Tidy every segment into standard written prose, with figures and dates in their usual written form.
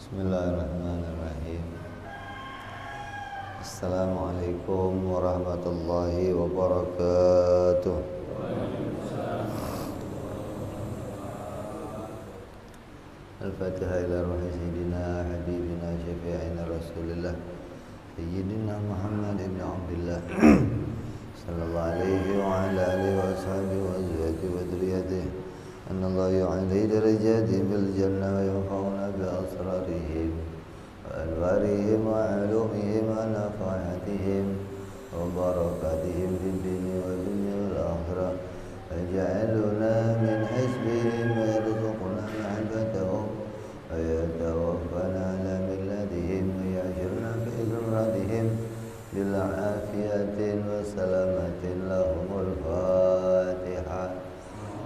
Bismillahirrahmanirrahim. Assalamualaikum warahmatullahi wabarakatuh. Al-Fatihah ila ruhi sayyidina habibina syafi'ina rasulillah sayyidina Muhammad ibn Abdullah sallallahu alaihi wa ala alihi wa ashabihi wa azwajihi wa dhurriyyatihi أن الله يعلي درجاتهم في الجنة وينفعنا بأسرارهم وأنوارهم وعلومهم ونفحاتهم وبركاتهم في الدين والدنيا والآخرة ويجعلنا من حزبهم ويرزقنا محبتهم ويتوفنا على ملتهم ويعشرنا في زمرتهم بالعافية وسلامة لهم الفاتحة.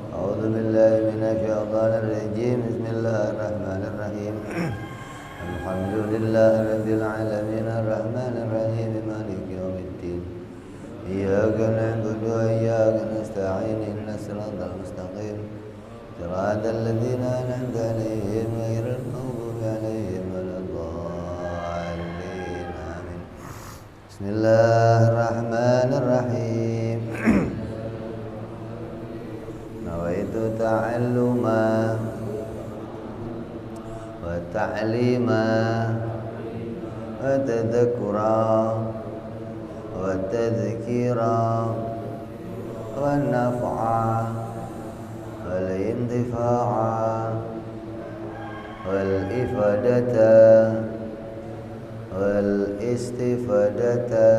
أعوذ بالله من الشيطان الرجيم. بسم الله الرحمن الرحيم. الحمد لله رب العالمين الرحمن الرحيم مالك يوم الدين إياك نعبد وإياك نستعين اهدنا الصراط المستقيم صراط الذين أنعمت عليهم غير المغضوب عليهم ولا الضالين آمين. بسم الله الرحمن الرحيم. Nawaitu ta'alluma wa ta'lima wa tadhakkura wa tadhkira wa naf'a wal intifa'a wal ifadata wal istifadata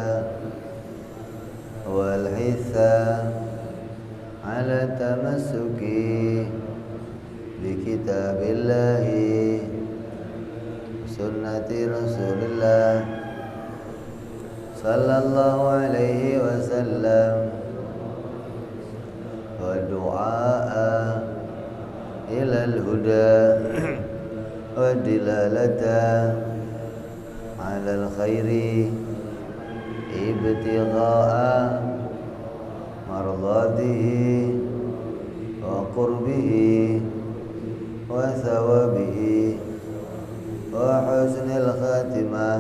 wal hitha على التمسك بكتاب الله سنة رسول الله صلى الله عليه وسلم ودعاء إلى الهدى والدلالة على الخير ابتغاء مرضاته وقربه وثوابه وحسن الخاتمة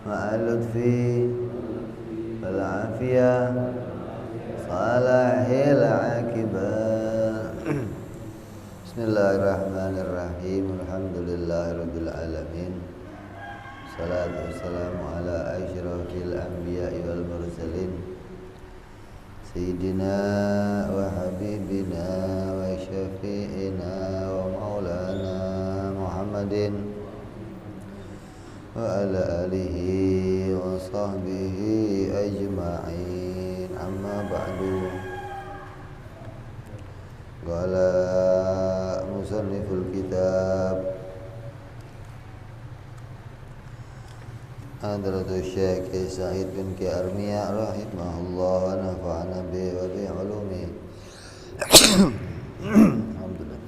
مع اللطف والعافية صلاح العاقبة. Bismillahirrahmanirrahim. Alhamdulillahirabbil alamin. Salatu wassalamu ala asyrafil anbiya'i wal mursalin Sayyidina wa habibina wa syafi'ina wa maulana Muhammadin wa ala alihi wa sahbihi ajma'in. Amma ba'du. Qala musanniful kitab Hadratul Syekh Sa'id bin Ki Armiya rahimahullah wa nafa'ana bihi wa bi ulumihi. Alhamdulillah.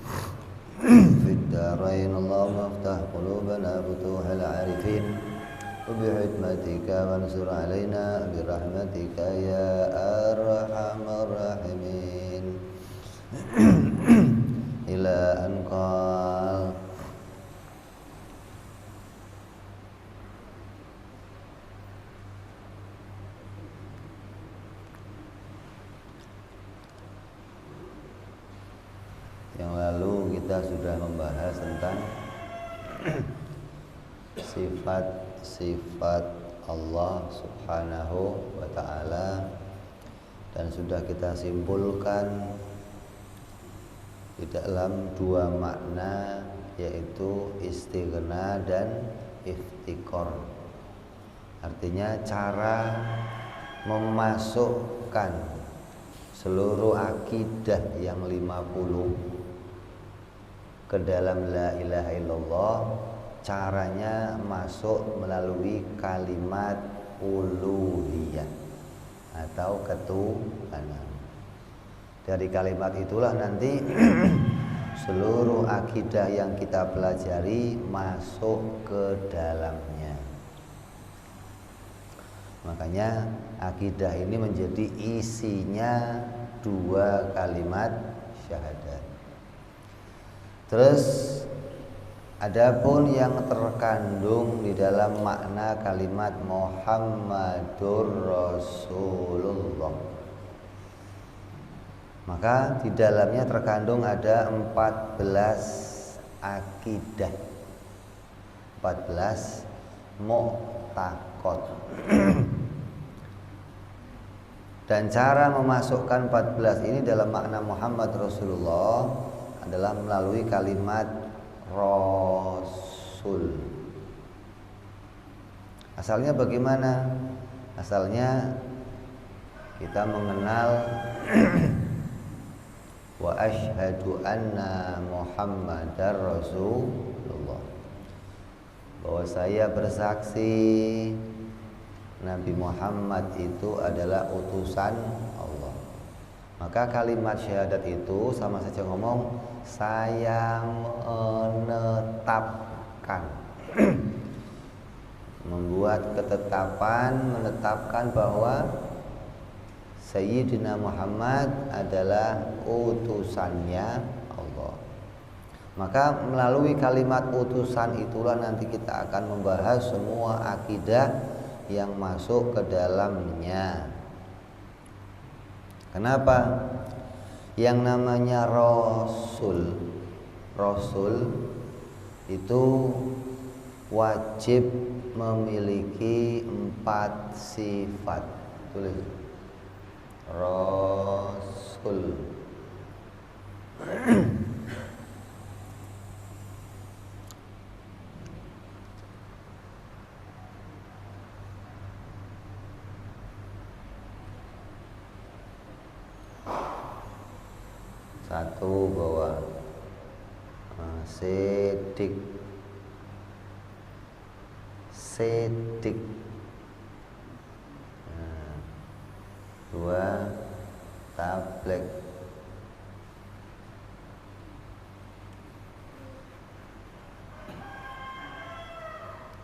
Fid darain Allahumma aftah qulubana futuhal arifin wa bi hikmatika wansur alaina bi rahmatika ya arhamar rahimin. Ila an qala yang lalu kita sudah membahas tentang sifat-sifat Allah Subhanahu wa ta'ala, dan sudah kita simpulkan di dalam dua makna, yaitu istighna dan iftikor. Artinya cara memasukkan seluruh akidah yang 50 ke dalam la ilaha illallah, caranya masuk melalui kalimat uluhiyah atau ketuhanan. Dari kalimat itulah nanti seluruh akidah yang kita pelajari masuk ke dalamnya. Makanya akidah ini menjadi isinya dua kalimat syahadat. Terus Adapun yang terkandung di dalam makna kalimat Muhammadur Rasulullah, maka di dalamnya terkandung ada 14 akidah, 14 mu'taqad. Dan cara memasukkan 14 ini dalam makna Muhammad Rasulullah adalah melalui kalimat Rasul. Asalnya bagaimana? Asalnya kita mengenal wa asyhadu anna Muhammadar Rasulullah, bahwa saya bersaksi Nabi Muhammad itu adalah utusan Allah. Maka kalimat syahadat itu sama saja ngomong saya menetapkan membuat ketetapan, menetapkan bahwa Sayyidina Muhammad adalah utusannya Allah. Maka melalui kalimat utusan itulah nanti kita akan membahas semua akidah yang masuk ke dalamnya. Kenapa? Yang namanya Rasul itu wajib memiliki 4 sifat. Tulis Rasul. Satu, bahwa sedik. Dua, tablek.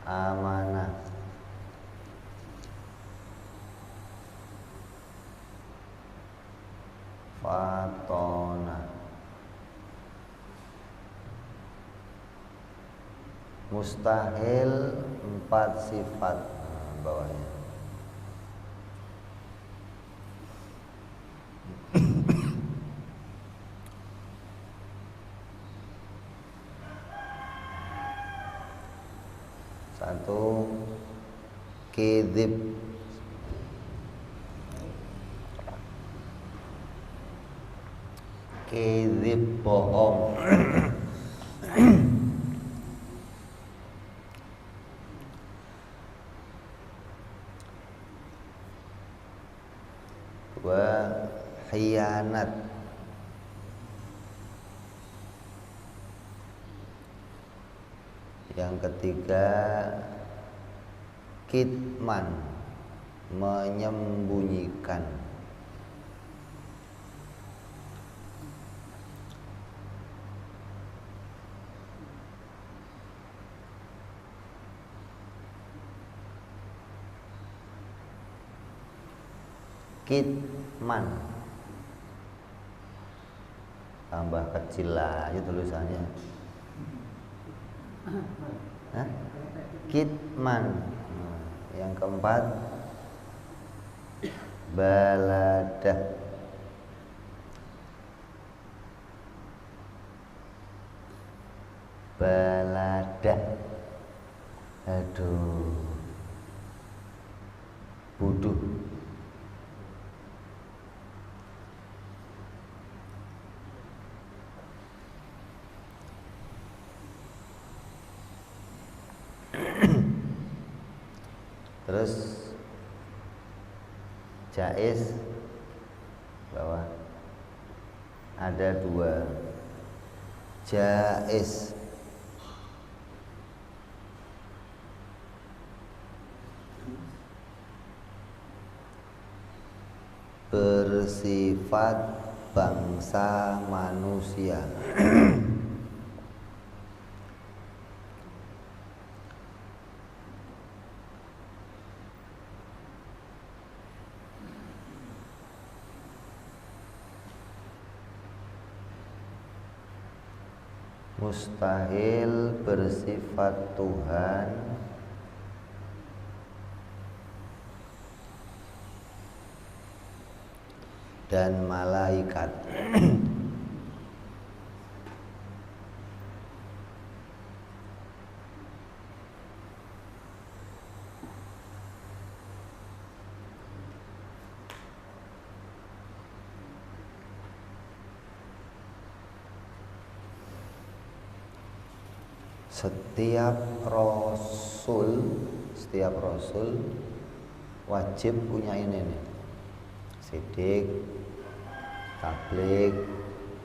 Amanah. Fatona. Mustahil 4 sifat. Bawahnya satu, kedzib. Kedzib, bohong. Dua, khianat. Yang ketiga, kitman, menyembunyikan. Kitman, tambah kecil aja tulisannya. Hah? Kitman. Yang keempat, baladah. Baladah. Aduh, bodoh. Terus jaiz, bahwa ada 2. Jaiz, bersifat bangsa manusia. Mustahil bersifat Tuhan dan malaikat. Setiap rasul wajib punya ini nih. Sidik, tabligh,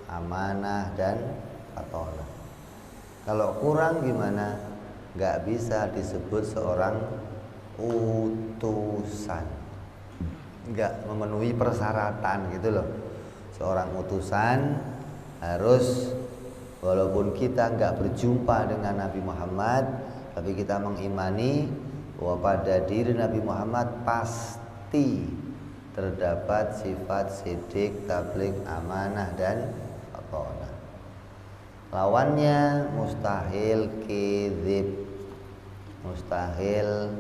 amanah dan fatolah. Kalau kurang gimana? Nggak bisa disebut seorang utusan. Nggak memenuhi persyaratan gitu loh. Seorang utusan harus, walaupun kita nggak berjumpa dengan Nabi Muhammad, tapi kita mengimani bahwa pada diri Nabi Muhammad pasti terdapat sifat sidik, tabligh, amanah dan fatolah. Lawannya mustahil kizib, mustahil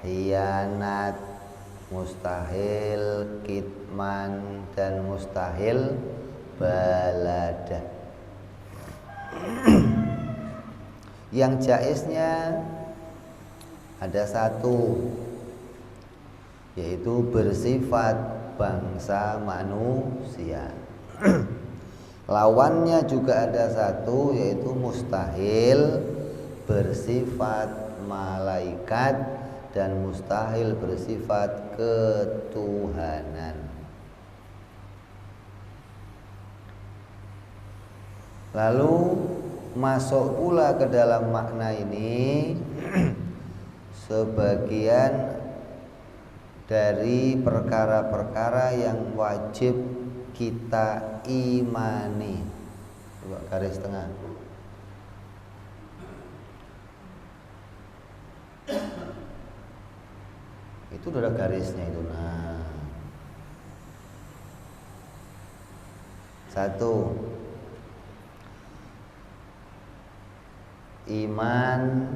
khianat, mustahil kitman dan mustahil baladah. Yang jaiznya ada satu, yaitu bersifat bangsa manusia. Lawannya juga ada satu, yaitu mustahil bersifat malaikat dan mustahil bersifat ketuhanan. Lalu masuk pula ke dalam makna ini sebagian dari perkara-perkara yang wajib kita imani. Coba garis tengah. Itu udah ada garisnya itu. Nah, satu, iman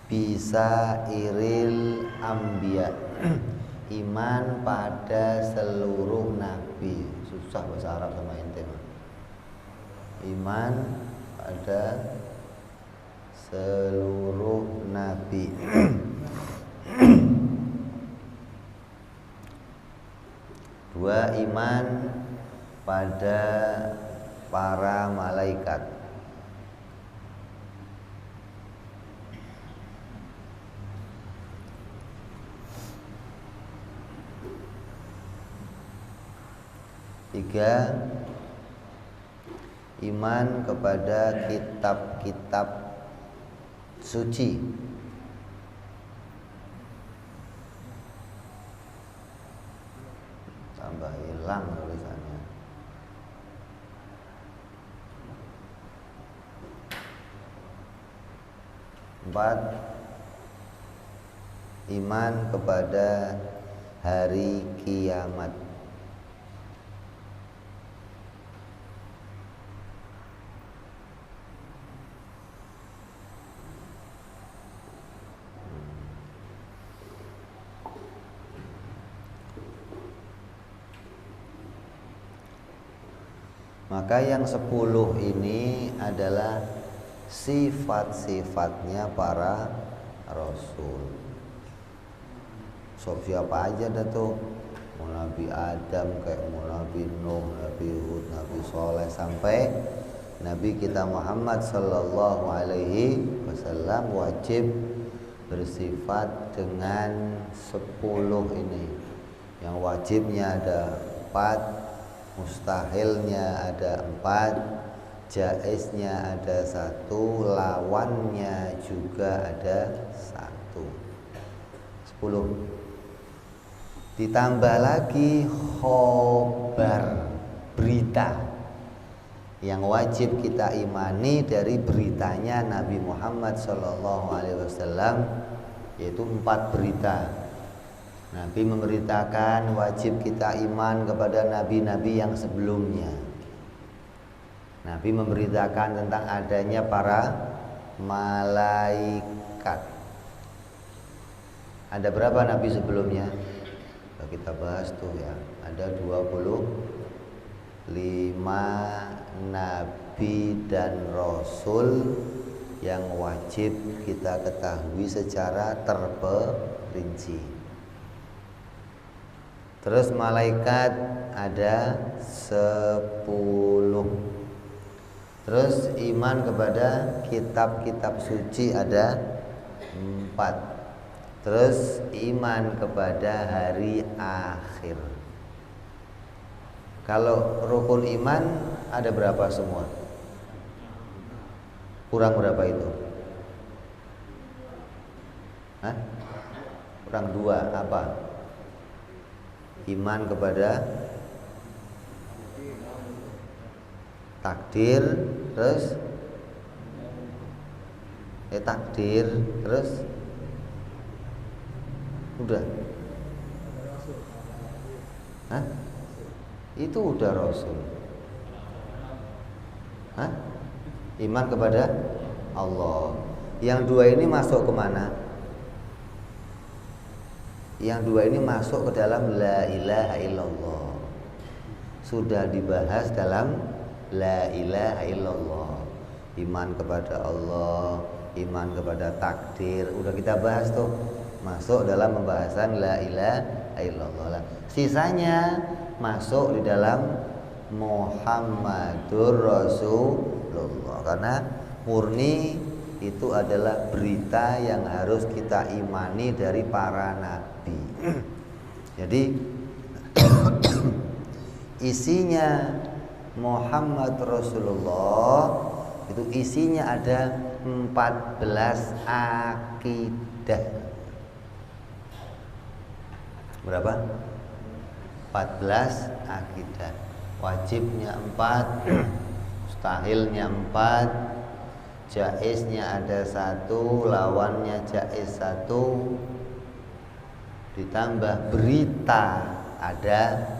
bisa iril ambiya, iman pada seluruh nabi. Susah bahasa Arab sama ente. Iman pada seluruh nabi. Dua, iman pada para malaikat. Tiga, iman kepada kitab-kitab suci. Tambah hilang tulisannya. Empat, iman kepada hari kiamat. Maka yang 10 ini adalah sifat-sifatnya para rasul. So, siapa aja dah tuh, mau Nabi Adam, kayak mau Nabi Nuh, Nabi Hud, Nabi Soleh, sampai Nabi kita Muhammad Sallallahu Alaihi Wasallam wajib bersifat dengan 10 ini. Yang wajibnya ada 4, mustahilnya ada 4, jaiznya ada 1, lawannya juga ada 1. 10. Ditambah lagi khobar, berita yang wajib kita imani dari beritanya Nabi Muhammad SAW, yaitu 4 berita. Nabi memberitakan wajib kita iman kepada nabi-nabi yang sebelumnya. Nabi memberitakan tentang adanya para malaikat. Ada berapa nabi sebelumnya? Kita bahas tuh ya. Ada 25 nabi dan rasul yang wajib kita ketahui secara terperinci. Terus malaikat ada 10. Terus iman kepada kitab-kitab suci ada 4. Terus iman kepada hari akhir. Kalau rukun iman ada berapa semua? Kurang berapa itu? Hah? Kurang 2 apa? Iman kepada takdir, terus takdir, terus udah. Hah? Itu udah rasul. Hah? Iman kepada Allah. Yang 2 ini masuk kemana? Yang 2 ini masuk ke dalam la ilaha illallah. Sudah dibahas dalam la ilaha illallah. Iman kepada Allah, iman kepada takdir, udah kita bahas tuh. Masuk dalam pembahasan la ilaha illallah. Sisanya masuk di dalam Muhammadur Rasulullah. Karena murni itu adalah berita yang harus kita imani dari para nabi. Jadi isinya Muhammad Rasulullah itu isinya ada 14 akidah. Berapa? 14 akidah. Wajibnya 4, mustahilnya 4, jaiznya ada 1, lawannya jaiz 1, ditambah berita ada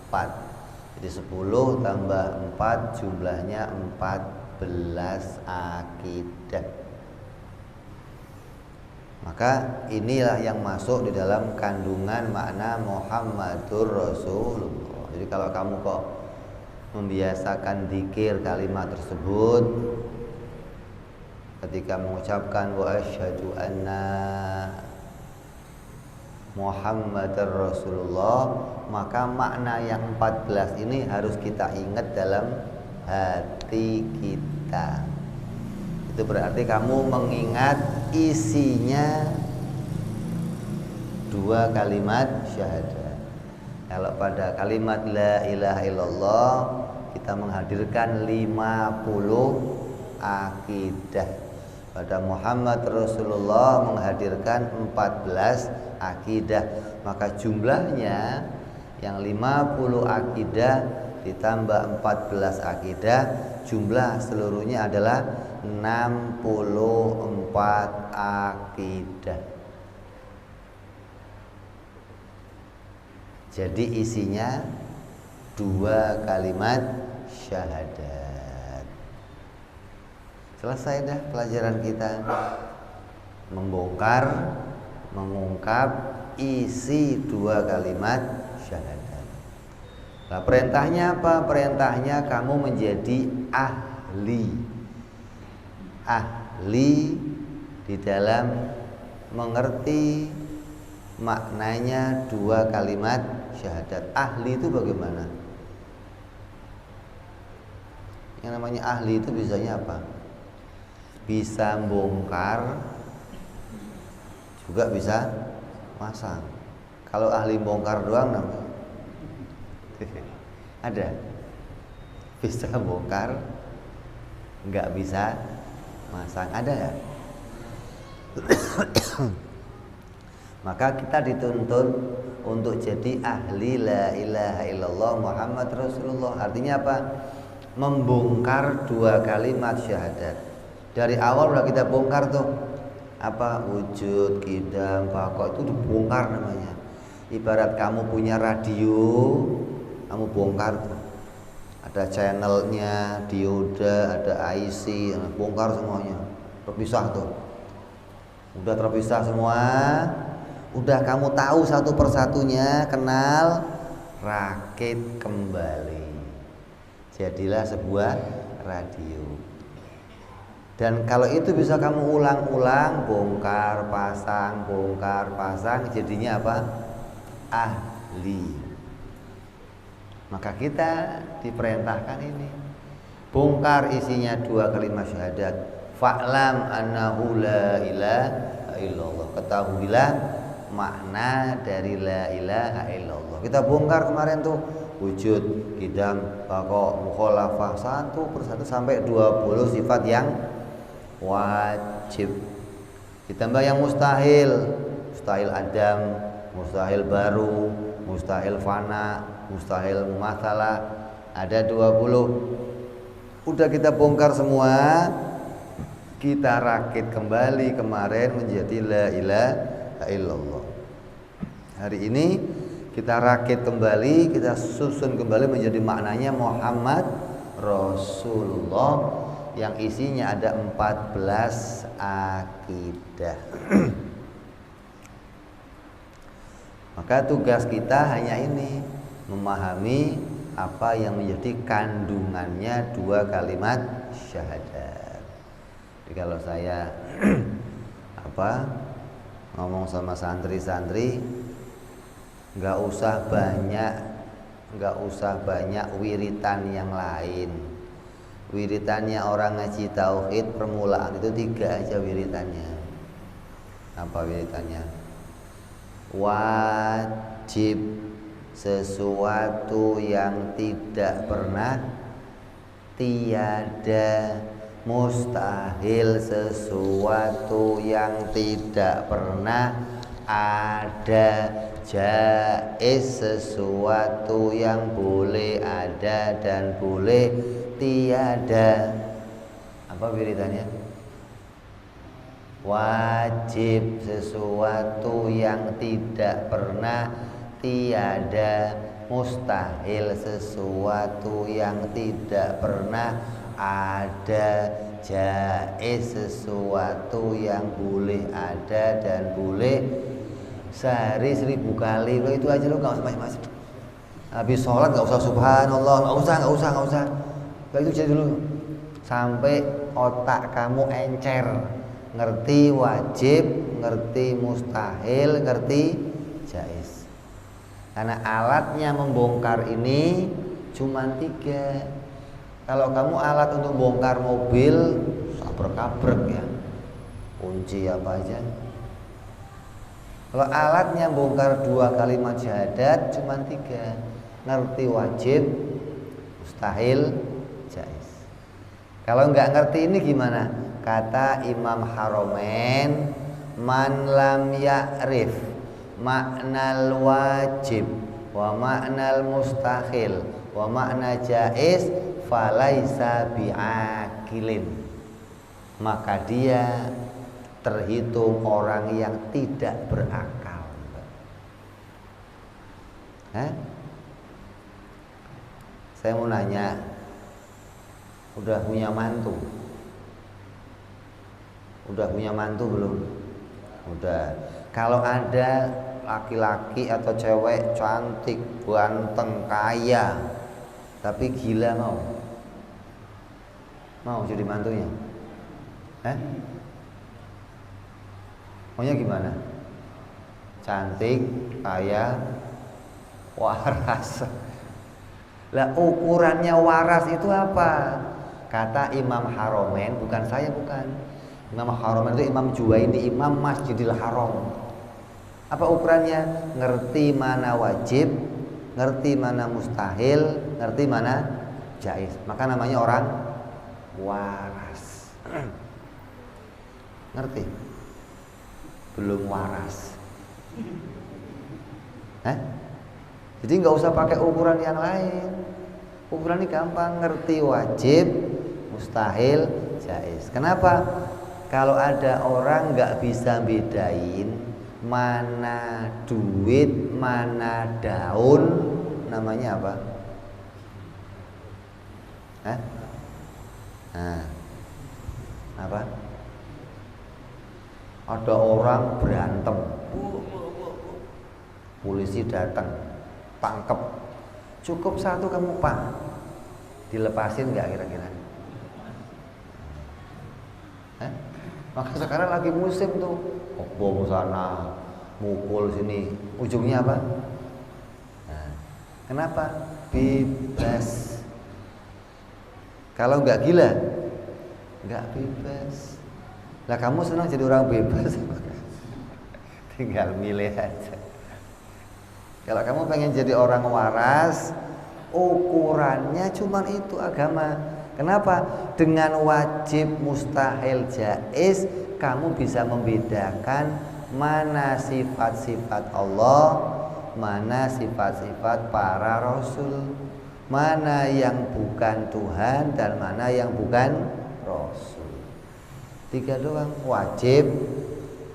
4. Jadi 10 tambah 4 jumlahnya 14 akidah. Maka inilah yang masuk di dalam kandungan makna Muhammadur Rasulullah. Jadi kalau kamu kok membiasakan zikir kalimat tersebut ketika mengucapkan wa asyhadu anna Muhammadar Rasulullah, maka makna yang 14 ini harus kita ingat dalam hati kita. Itu berarti kamu mengingat isinya 2 kalimat syahadat. Kalau pada kalimat la ilaha illallah kita menghadirkan 50 akidah. Pada Muhammad Rasulullah menghadirkan 14 akidah. Maka jumlahnya yang 50 akidah ditambah 14 akidah, jumlah seluruhnya adalah 64 akidah. Jadi isinya 2 kalimat syahadat. Selesai dah pelajaran kita, membongkar, mengungkap isi 2 kalimat syahadat. Nah, perintahnya apa? Perintahnya kamu menjadi ahli. Ahli di dalam mengerti maknanya 2 kalimat syahadat. Ahli itu bagaimana? Yang namanya ahli itu bisanya apa? Bisa bongkar, juga bisa masang. Kalau ahli bongkar doang namanya ada, bisa bongkar, nggak bisa masang, ada ya. Maka kita dituntut untuk jadi ahli la ilaha illallah Muhammad Rasulullah. Artinya apa? Membongkar 2 kalimat syahadat. Dari awal udah kita bongkar tuh, apa wujud, qidam, baqo, itu dibongkar namanya. Ibarat kamu punya radio, kamu bongkar tuh. Ada channelnya, dioda, ada IC, bongkar semuanya. Terpisah tuh. Udah terpisah semua. Udah kamu tahu satu persatunya, kenal, rakit kembali. Jadilah sebuah radio. Dan kalau itu bisa kamu ulang-ulang, bongkar, pasang, jadinya apa? Ahli. Maka kita diperintahkan ini. Bongkar isinya 2 kalimat syahadat. Fa'lam annahu la ilaha illallah. Ketahuilah makna dari la ilaha illallah. Kita bongkar kemarin tuh wujud, qidam, baqa, mukhalafah, satu persatu sampai 20 sifat yang wajib. Ditambah yang mustahil, mustahil adam, mustahil baru, mustahil fana, mustahil mumatsalah, ada 20. Udah kita bongkar semua, kita rakit kembali kemarin menjadi la ilaha illallah. Hari ini kita rakit kembali, kita susun kembali menjadi maknanya Muhammad Rasulullah, yang isinya ada 14 akidah. Maka tugas kita hanya ini, memahami apa yang menjadi kandungannya 2 kalimat syahadat. Jadi kalau saya ngomong sama santri-santri, nggak usah banyak wiritan yang lain. Wiritannya orang ngaji tauhid permulaan itu 3 aja wiritannya. Apa wiritannya? Wajib, sesuatu yang tidak pernah tiada. Mustahil, sesuatu yang tidak pernah ada. Jaiz, sesuatu yang boleh ada dan boleh tiada. Apa wiritannya? Wajib, sesuatu yang tidak pernah tiada. Mustahil, sesuatu yang tidak pernah ada. Jaiz, sesuatu yang boleh ada dan boleh. Sehari 1000 kali, itu aja lo, gak usah macam-macam. Habis sholat gak usah subhanallah, gak usah. Kayak itu jadi dulu sampai otak kamu encer, ngerti wajib, ngerti mustahil, ngerti jaiz. Karena alatnya membongkar ini cuma 3. Kalau kamu alat untuk bongkar mobil, sabrek-kabrek ya, kunci apa aja. Kalau alatnya bongkar 2 kalimat syahadat cuma 3, ngerti wajib, mustahil, jaiz. Kalau nggak ngerti ini gimana? Kata Imam Haramain, man lam ya'rif maknal wajib wa maknal mustahil wa makna jaiz falaisa bi'akilin. Maka dia terhitung orang yang tidak berakal. Saya mau nanya, udah punya mantu? Udah punya mantu belum? Udah. Kalau ada laki-laki atau cewek cantik, ganteng, kaya, tapi gila, mau jadi mantunya? Maunya gimana? Cantik, kaya, waras. Lah ukurannya waras itu apa? Kata Imam Haramain, bukan saya, bukan. Imam Haramain itu Imam Juwaini, Imam Masjidil Haram. Apa ukurannya? Ngerti mana wajib, ngerti mana mustahil, ngerti mana jaiz. Maka namanya orang waras. Ngerti? Belum waras. Jadi nggak usah pakai ukuran yang lain. Ukuran ini gampang, ngerti wajib, mustahil, jaiz. Kenapa? Kalau ada orang nggak bisa bedain mana duit, mana daun, namanya apa? Hah? Nah, apa? Ada orang berantem, polisi datang, tangkep. Cukup satu kamu Pak, dilepasin nggak kira-kira? Hah? Maka sekarang lagi musim tuh, bom sana, mukul sini, ujungnya apa? Nah, kenapa? Bebas. Kalau nggak gila, nggak bebas. Lah kamu senang jadi orang bebas? Tinggal milih aja. Kalau kamu pengen jadi orang waras, ukurannya cuma itu agama. Kenapa? Dengan wajib, mustahil, jaiz, kamu bisa membedakan mana sifat-sifat Allah, mana sifat-sifat para rasul, mana yang bukan Tuhan dan mana yang bukan rasul. 3 doang, wajib,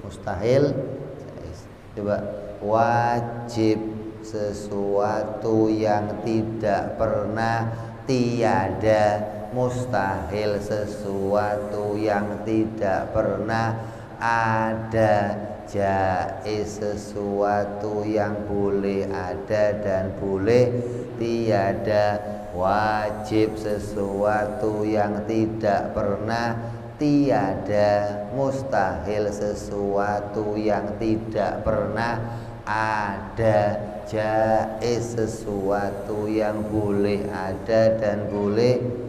mustahil, jaiz. Coba, wajib sesuatu yang tidak pernah, tiada. Mustahil sesuatu yang tidak pernah ada. Jaiz sesuatu yang boleh ada dan boleh tiada. Wajib sesuatu yang tidak pernah, tiada. Mustahil sesuatu yang tidak pernah ada. Jaiz sesuatu yang boleh ada dan boleh.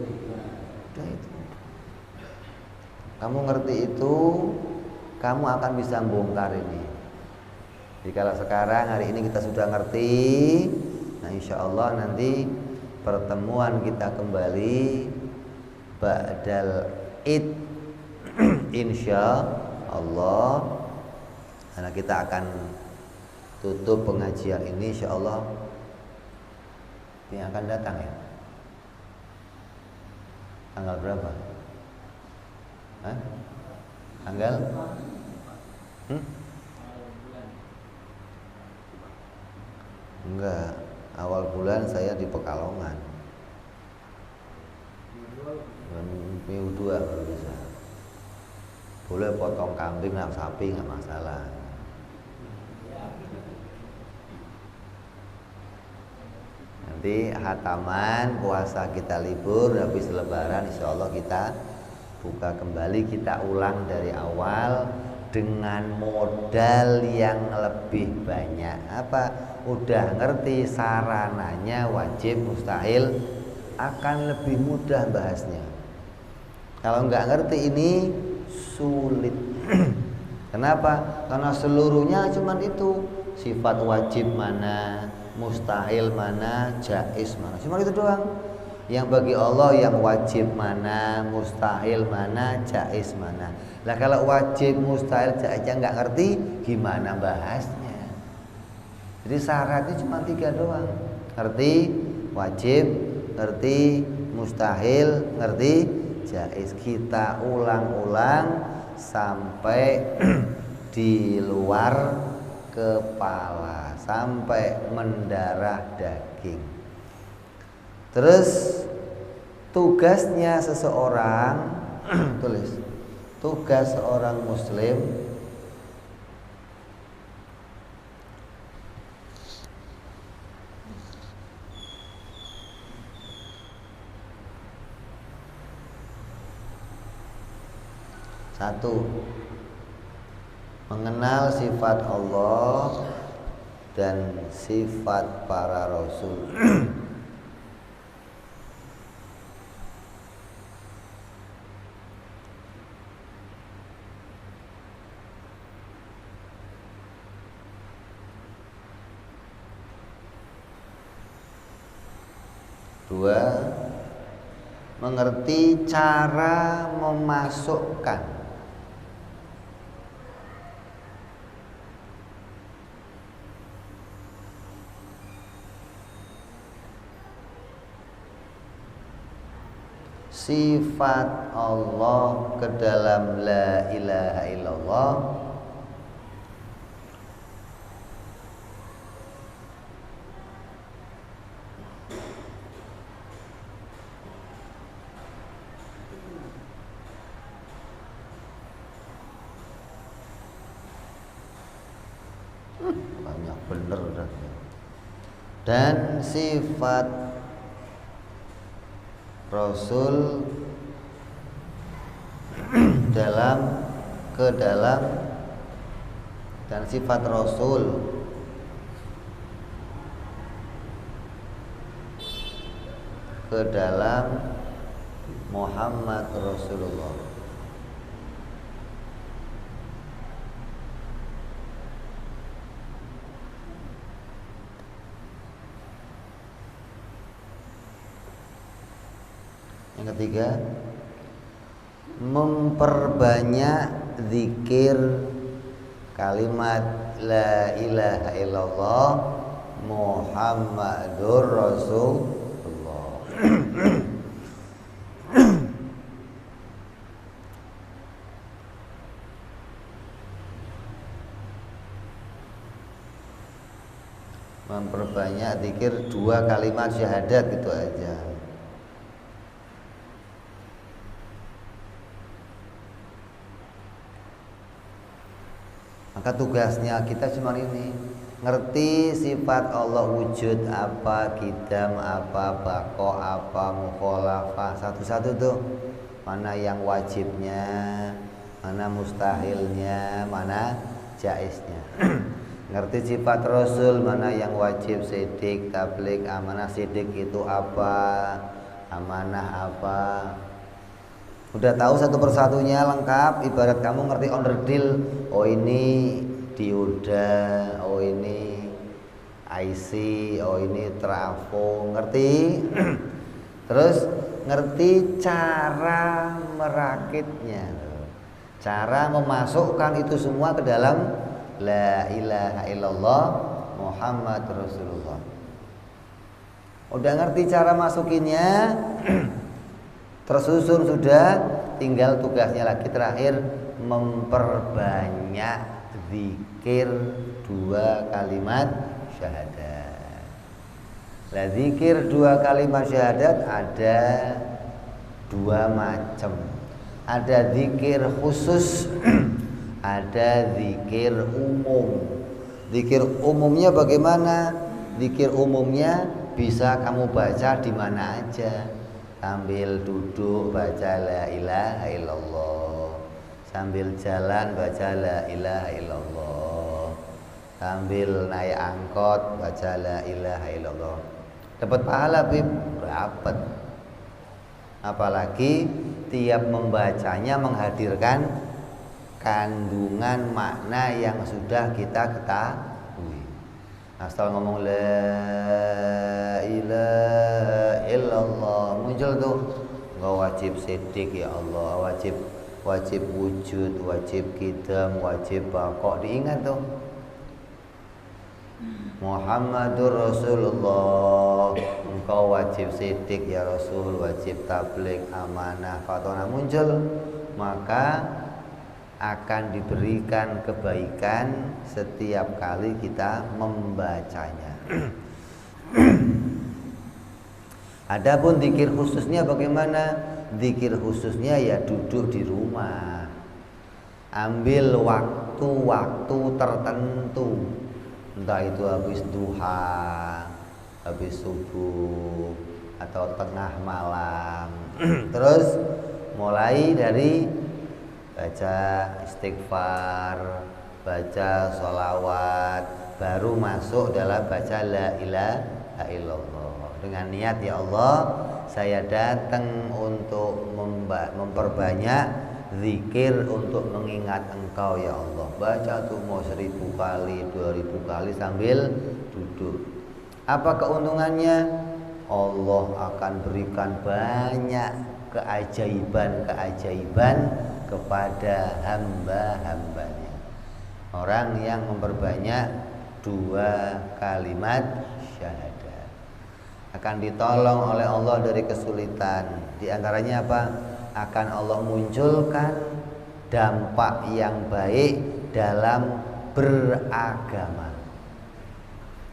Kamu ngerti itu, kamu akan bisa bongkar ini. Jadi kalau sekarang hari ini kita sudah ngerti, nah insya Allah nanti pertemuan kita kembali ba'dal id insya Allah, karena kita akan tutup pengajian ini insya Allah yang akan datang ya. Tanggal berapa? Hah? Tanggal? Enggak, awal bulan saya di Pekalongan. Minggu 2 kalau bisa. Boleh potong kambing atau sapi, nggak masalah. Nanti hataman puasa kita libur, habis lebaran insya Allah kita buka kembali, kita ulang dari awal dengan modal yang lebih banyak. Apa? Udah ngerti sarananya, wajib, mustahil, akan lebih mudah bahasnya. Kalau nggak ngerti ini sulit. Kenapa? Karena seluruhnya cuma itu. Sifat wajib mana, mustahil mana, jaiz mana, cuma itu doang. Yang bagi Allah yang wajib mana, mustahil mana, jaiz mana. Lah kalau wajib, mustahil, jaiznya nggak ngerti, gimana bahasnya? Jadi syaratnya cuma 3 doang. Ngerti wajib, ngerti mustahil, ngerti jaiz. Kita ulang-ulang sampai di luar kepala, sampai mendarah daging. Terus tugasnya seseorang tulis, tugas seorang muslim satu, mengenal sifat Allah dan sifat para rasul. Dua, mengerti cara memasukkan sifat Allah ke dalam la ilaha illallah Banyak bener dah. Dan sifat Rasul ke dalam dan sifat Rasul ke dalam Muhammad Rasulullah. Yang ketiga, memperbanyak zikir kalimat la ilaha illallah Muhammadur Rasulullah. Memperbanyak zikir 2 kalimat syahadat gitu aja. Maka tugasnya kita cuma ini, ngerti sifat Allah wujud apa, qidam apa, baqo apa, mukhalafah, satu-satu tuh. Mana yang wajibnya, mana mustahilnya, mana jaiznya. Ngerti sifat Rasul, mana yang wajib, sidik, tabligh, amanah. Sidik itu apa, amanah apa. Udah tahu satu persatunya lengkap, ibarat kamu ngerti onderdil. Oh ini dioda, oh ini IC, oh ini trafo, ngerti? Terus ngerti cara merakitnya, cara memasukkan itu semua ke dalam la ilaha illallah Muhammad Rasulullah. Udah ngerti cara masukinnya, tersusun sudah, tinggal tugasnya lagi terakhir memperbanyak zikir 2 kalimat syahadat. Lah zikir 2 kalimat syahadat ada 2 macam. Ada zikir khusus, ada zikir umum. Zikir umumnya bagaimana? Zikir umumnya bisa kamu baca di mana aja. Sambil duduk baca la ilaha illallah, sambil jalan baca la ilaha illallah, sambil naik angkot baca la ilaha illallah. Dapat pahala Bib? Dapat. Apalagi tiap membacanya menghadirkan kandungan makna yang sudah kita ketahui. Asal ngomong la ilaha illallah, muncul tuh enggak wajib sidik ya Allah, wajib wujud, wajib qidam, wajib baqo, diingat tuh. Muhammadur Rasulullah, engkau wajib sidik ya Rasul, wajib tabligh, amanah, fatona, muncul, maka akan diberikan kebaikan setiap kali kita membacanya. Adapun zikir khususnya bagaimana? Zikir khususnya ya duduk di rumah, ambil waktu-waktu tertentu, entah itu habis duha, habis subuh, atau tengah malam. Terus mulai dari baca istighfar, baca sholawat, baru masuk dalam baca la ilaha illallah. Dengan niat, ya Allah, saya datang untuk memperbanyak zikir untuk mengingat Engkau ya Allah. Baca tuh mau 1000 kali, 2000 kali sambil duduk. Apa keuntungannya? Allah akan berikan banyak keajaiban-keajaiban kepada hamba-hambanya. Orang yang memperbanyak 2 kalimat syahadat akan ditolong oleh Allah dari kesulitan. Di antaranya apa? Akan Allah munculkan dampak yang baik dalam beragama.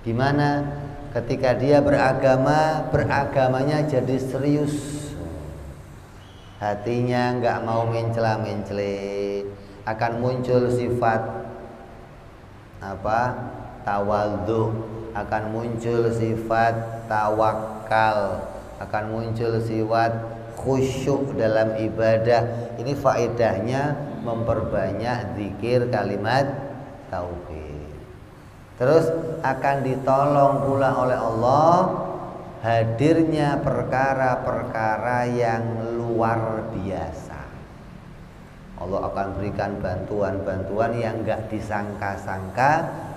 Gimana? Ketika dia beragama, beragamanya jadi serius. Hatinya nggak mau mencela-mencele, akan muncul sifat tawadhu, akan muncul sifat tawakal, akan muncul sifat khusyuk dalam ibadah. Ini faedahnya memperbanyak zikir kalimat tauhid. Terus akan ditolong pula oleh Allah hadirnya perkara-perkara yang luar biasa. Allah akan berikan bantuan-bantuan yang enggak disangka-sangka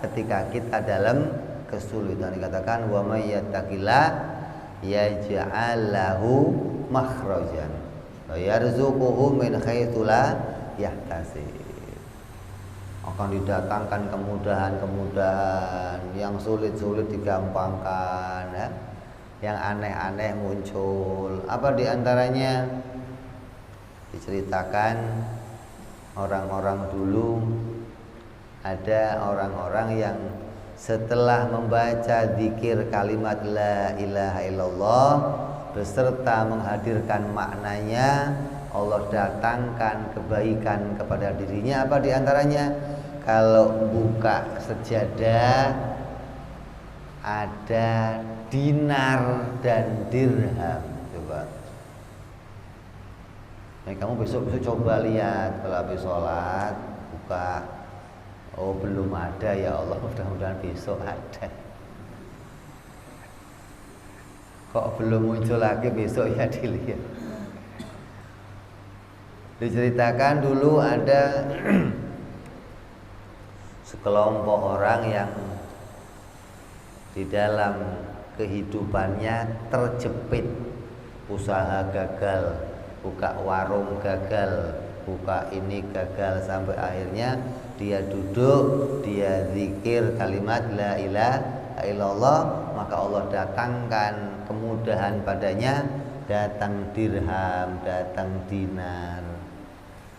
ketika kita dalam kesulitan. Dikatakan wa may yattaqillah yaj'al lahu makhrajan wa yarzuquhu min haitsu la yahtasib. Akan didatangkan kemudahan-kemudahan, yang sulit-sulit digampangkan, ya. Yang aneh-aneh muncul. Apa diantaranya? Diceritakan orang-orang dulu, ada orang-orang yang setelah membaca zikir kalimat la ilaha illallah beserta menghadirkan maknanya, Allah datangkan kebaikan kepada dirinya. Apa diantaranya? Kalau buka sejadah ada dinar dan dirham. Coba. Kamu besok coba lihat kalau habis sholat buka. Oh belum ada, ya Allah, mudah-mudahan besok ada. Kok belum muncul lagi, besok ya dilihat. Diceritakan dulu ada sekelompok orang yang di dalam kehidupannya terjepit, usaha gagal, buka warung gagal, buka ini gagal, sampai akhirnya dia duduk, dia zikir kalimat la ilaha illallah, maka Allah datangkan kemudahan padanya, datang dirham, datang dinar.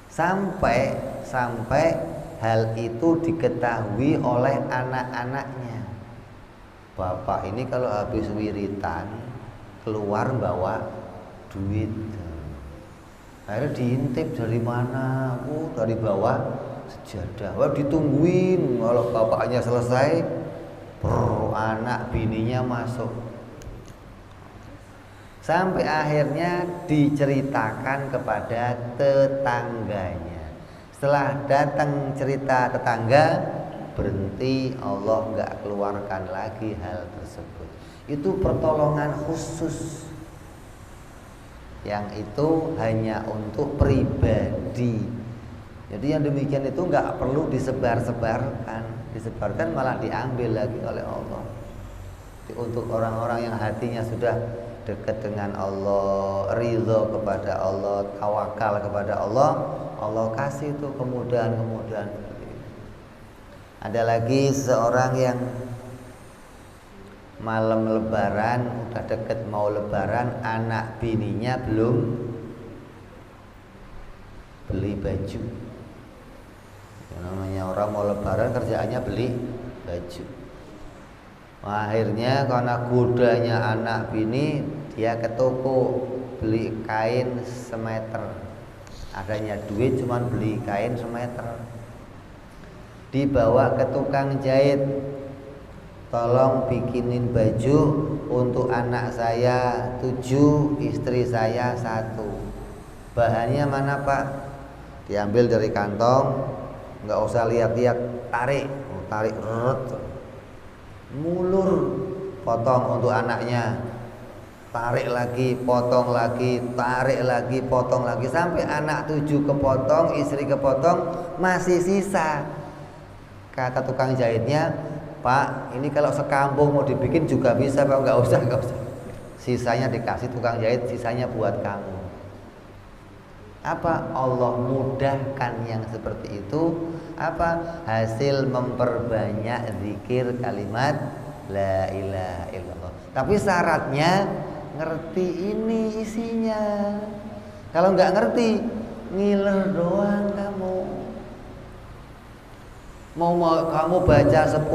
Sampai hal itu diketahui oleh anak-anaknya. Bapak ini kalau habis wiritan keluar bawa duit. Akhirnya diintip dari mana? Oh, dari bawah sejadah. Wah, ditungguin. Kalau bapaknya selesai, anak bininya masuk. Sampai akhirnya diceritakan kepada tetangganya. Setelah datang cerita tetangga, berhenti, Allah nggak keluarkan lagi hal tersebut. Itu pertolongan khusus yang itu hanya untuk pribadi. Jadi yang demikian itu nggak perlu disebarkan malah diambil lagi oleh Allah. Jadi untuk orang-orang yang hatinya sudah dekat dengan Allah, ridho kepada Allah, tawakal kepada Allah, Allah kasih itu kemudahan-kemudahan. Ada lagi seorang yang malam lebaran, udah deket mau lebaran, anak bininya belum beli baju. Yang namanya orang mau lebaran kerjaannya beli baju. Akhirnya karena godanya anak bini, dia ke toko beli kain semeter. Adanya duit cuman beli kain semeter. Dibawa ke tukang jahit, tolong bikinin baju untuk anak saya 7, istri saya 1. Bahannya mana Pak? Diambil dari kantong, nggak usah lihat-lihat, tarik, mulur, potong untuk anaknya, tarik lagi, potong lagi, tarik lagi, potong lagi, sampai anak 7 kepotong, istri kepotong, masih sisa. Kata tukang jahitnya, Pak, ini kalau sekampung mau dibikin juga bisa Pak, nggak usah. Sisanya dikasih tukang jahit, sisanya buat kamu. Apa? Allah mudahkan yang seperti itu. Apa? Hasil memperbanyak zikir kalimat la ilaha illallah. Tapi syaratnya ngerti ini isinya. Kalau nggak ngerti, ngiler doang kamu. Mau kamu baca 10.000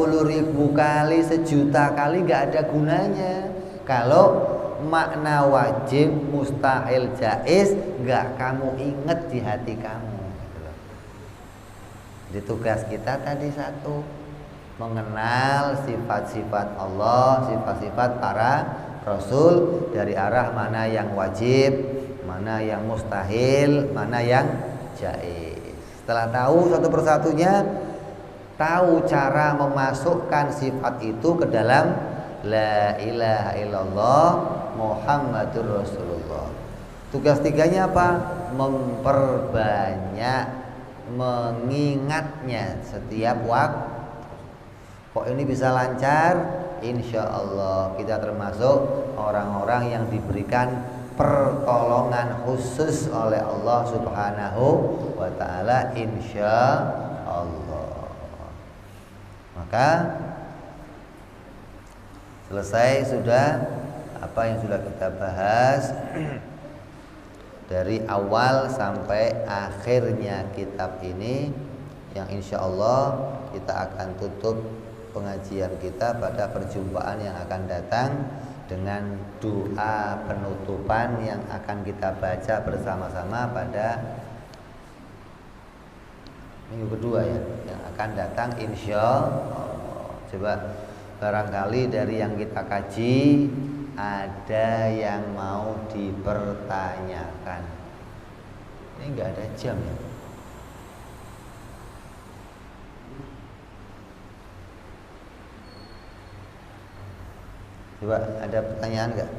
kali, 1.000.000 kali nggak ada gunanya kalau makna wajib, mustahil, jaiz nggak kamu inget di hati kamu. Jadi tugas kita tadi satu, mengenal sifat-sifat Allah, sifat-sifat para Rasul, dari arah mana yang wajib, mana yang mustahil, mana yang jaiz. Setelah tahu satu persatunya, tahu cara memasukkan sifat itu ke dalam la ilaha illallah Muhammadur Rasulullah. Tugas tiganya apa? Memperbanyak mengingatnya setiap waktu. Kok ini bisa lancar? Insya Allah kita termasuk orang-orang yang diberikan pertolongan khusus oleh Allah Subhanahu wa ta'ala, insya Allah. Maka selesai sudah apa yang sudah kita bahas dari awal sampai akhirnya kitab ini, yang insya Allah kita akan tutup pengajian kita pada perjumpaan yang akan datang dengan doa penutupan yang akan kita baca bersama-sama pada minggu kedua ya, yang akan datang insya Allah. Coba barangkali dari yang kita kaji ada yang mau dipertanyakan. Ini enggak ada jam ya. Coba ada pertanyaan enggak?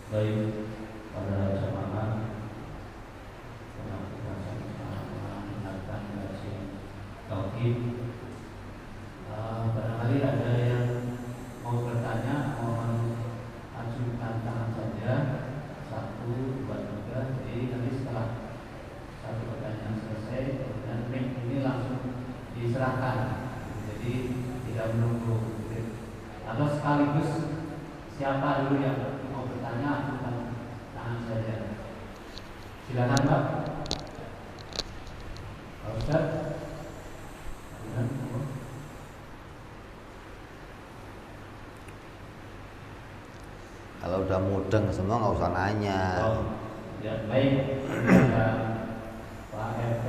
Baik, pada jamaah kita sama-sama mendengarkan ngaji tauhid. Barangkali ada yang mau bertanya, mohon ajukan tangan saja. 1, 2, 3. Jadi nanti setelah satu pertanyaan selesai, kemudian mic ini langsung diserahkan. Jadi tidak menunggu. Atau sekaligus siapa dulu yang tanya, bukan tangan saja. Silakan Pak. Pak Ustaz. Kalau udah mudeng semua nggak usah nanya. Oh, ya, baik. Ada Pak RT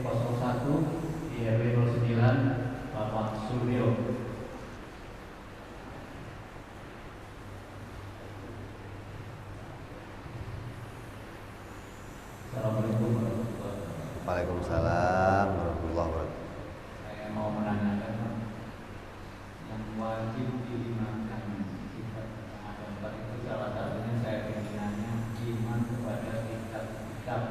01 di RW 09 Bapak Suryo. Waalaikumsalam warahmatullahi wabarakatuh. Saya mau menanyakan yang wajib diimankan kita ada 4 itu, salah satunya saya pimpinannya iman kepada kitab-kitab.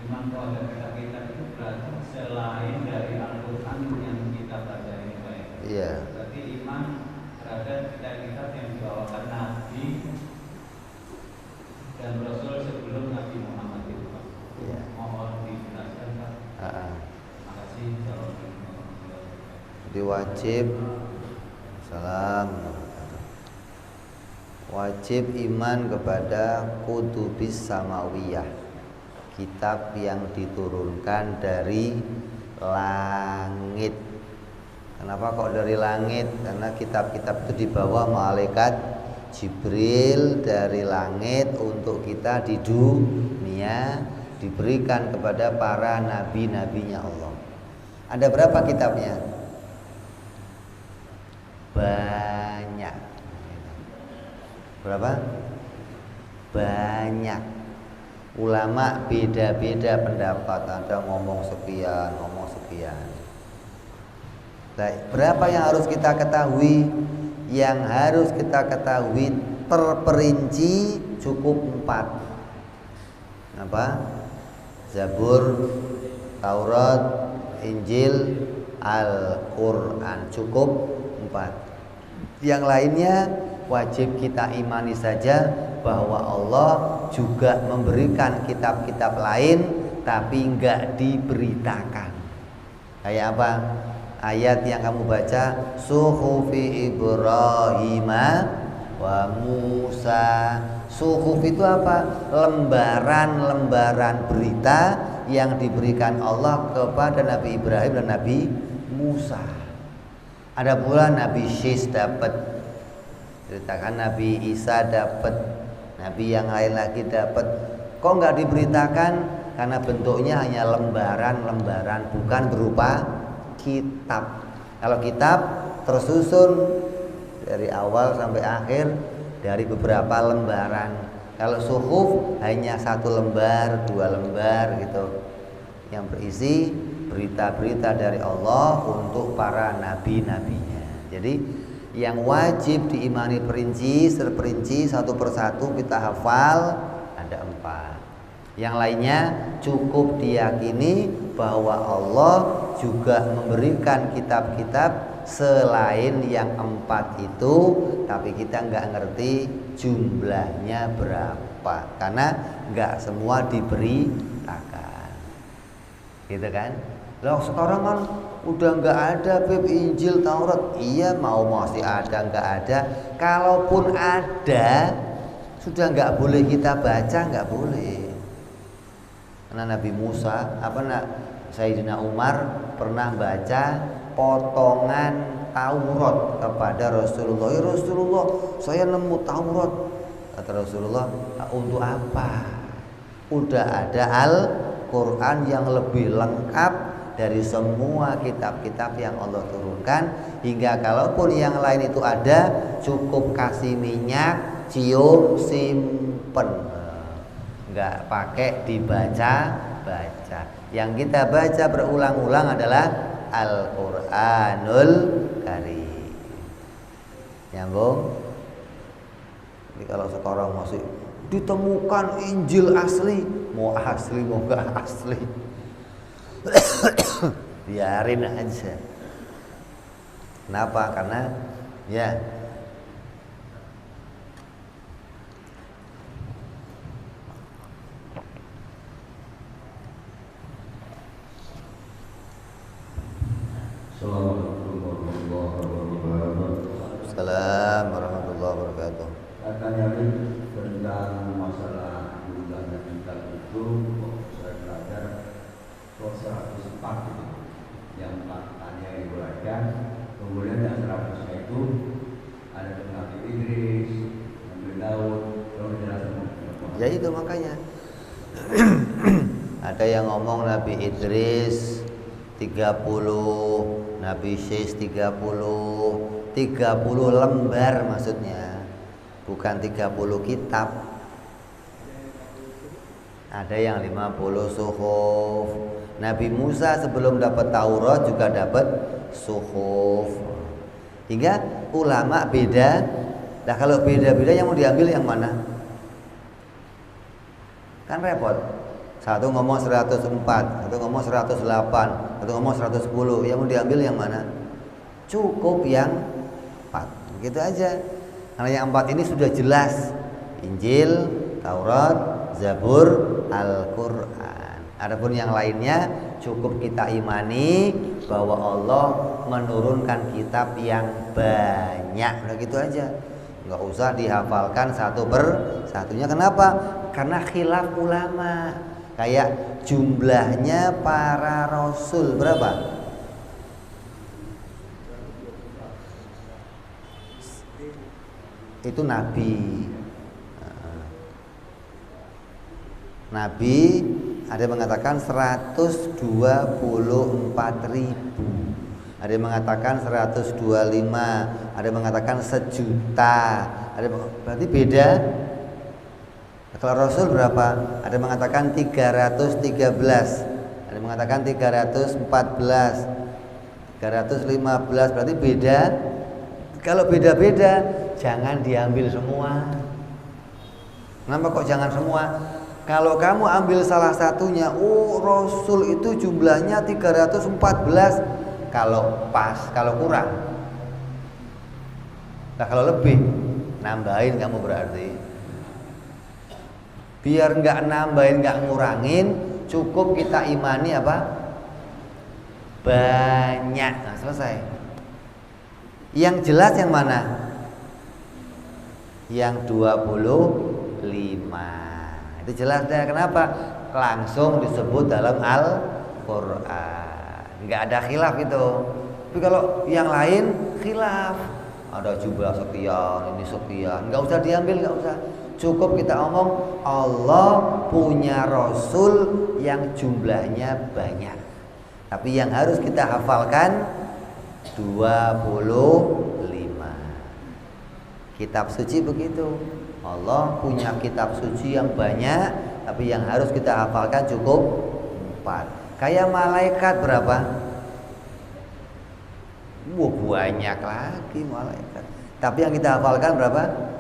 Iman kepada kitab-kitab itu berarti selain dari Al-Quran yang kita baca ini baik. Iya. Berarti iman terhadap kitab-kitab yang dibawakan Nabi dan Rasul sebelum Nabi Muhammad itu Pak. Iya. Mohon dijelaskan Pak. Terima kasih. Jadi wajib wajib iman kepada kutubis samawiyah, kitab yang diturunkan dari langit. Kenapa kok dari langit? Karena kitab-kitab itu dibawa malaikat Jibril dari langit untuk kita di dunia, diberikan kepada para nabi-nabinya Allah. Ada berapa kitabnya? Banyak. Berapa? Banyak. Ulama beda-beda pendapat, ada ngomong sekian, ngomong sekian. Baik, berapa yang harus kita ketahui? Yang harus kita ketahui terperinci cukup 4. Apa? Zabur, Taurat, Injil, Al-Quran, cukup 4. Yang lainnya wajib kita imani saja bahwa Allah juga memberikan kitab-kitab lain tapi enggak diberitakan. Kayak apa? Ayat yang kamu baca, suhufi Ibrahim wa Musa. Suhuf itu apa? Lembaran-lembaran berita yang diberikan Allah kepada Nabi Ibrahim dan Nabi Musa. Ada pula Nabi Syis dapat, ceritakan Nabi Isa dapat, Nabi yang lain lagi dapat. Kok nggak diberitakan? Karena bentuknya hanya lembaran-lembaran, bukan berupa kitab. Kalau kitab tersusun dari awal sampai akhir dari beberapa lembaran. Kalau suhuf hanya satu lembar, 2 lembar gitu, yang berisi berita-berita dari Allah untuk para nabi-nabinya. Jadi yang wajib diimani terperinci satu persatu kita hafal ada 4. Yang lainnya cukup diyakini bahwa Allah juga memberikan kitab-kitab selain yang 4 itu, tapi kita nggak ngerti jumlahnya berapa karena nggak semua diberitakan, gitu kan? Loh sekarang kan udah nggak ada Beb Injil Taurat. Iya, mau masih ada nggak ada. Kalaupun ada sudah nggak boleh kita baca, nggak boleh. Karena Nabi Musa, Sayyidina Umar pernah baca potongan Taurat kepada Rasulullah. Ya Rasulullah, saya nemu Taurat. Kata Rasulullah, untuk apa? Udah ada Al-Quran yang lebih lengkap dari semua kitab-kitab yang Allah turunkan. Hingga kalaupun yang lain itu ada, cukup kasih minyak, cium, simpen, nggak pakai dibaca-baca. Yang kita baca berulang-ulang adalah Al-Quranul Karim. Nyambung? Jadi kalau sekarang masih ditemukan Injil asli, mau asli mau nggak asli, biarin aja. Kenapa? Karena ya Assalamualaikum warahmatullahi wabarakatuh. Katanya tentang masalah jumlahnya kitab itu, saya belajar 104 itu, yang 4 yang dibaca, kemudian yang 100-nya itu ada Nabi Idris, Nabi Daud, terus jelaskan. Ya itu makanya ada yang ngomong Nabi Idris 30, Nabi Syis 30 lembar maksudnya, bukan 30 kitab. Ada yang 50 suhuf. Nabi Musa sebelum dapat Taurat juga dapat suhuf. Hingga ulama beda. Nah kalau beda-beda yang mau diambil yang mana? Kan repot. Satu ngomong 104, satu ngomong 108, satu ngomong 110. Yang mau diambil yang mana? Cukup yang 4. Begitu aja. Karena yang 4 ini sudah jelas. Injil, Taurat, Zabur, Al-Quran. Adapun yang lainnya cukup kita imani bahwa Allah menurunkan kitab yang banyak. Udah gitu aja. Nggak usah dihafalkan satu per satunya. Kenapa? Karena khilaf ulama. Kayak jumlahnya para rasul berapa? Itu nabi. Nabi ada yang mengatakan 124.000, ada yang mengatakan 125, ada yang mengatakan 1.000.000, berarti beda. Kalau Rasul berapa? Ada yang mengatakan 313, ada yang mengatakan 314, 315, berarti beda. Kalau beda-beda jangan diambil semua. Kenapa kok jangan semua? Kalau kamu ambil salah satunya, oh Rasul itu jumlahnya 314. Kalau pas, kalau kurang Nah kalau lebih nambahin kamu berarti. Biar nggak nambahin, nggak ngurangin, cukup kita imani apa? Banyak. Nah selesai. Yang jelas yang mana? Yang 25. Itu jelas deh. Kenapa? Langsung disebut dalam Al-Quran. Nggak ada khilaf itu. Tapi kalau yang lain khilaf, ada jumlah sekian, ini sekian, nggak usah diambil, nggak usah. Cukup kita omong Allah punya Rasul yang jumlahnya banyak. Tapi yang harus kita hafalkan 25. Kitab suci begitu. Allah punya kitab suci yang banyak, tapi yang harus kita hafalkan cukup 4. Kayak malaikat berapa? Banyak lagi malaikat. Tapi yang kita hafalkan berapa?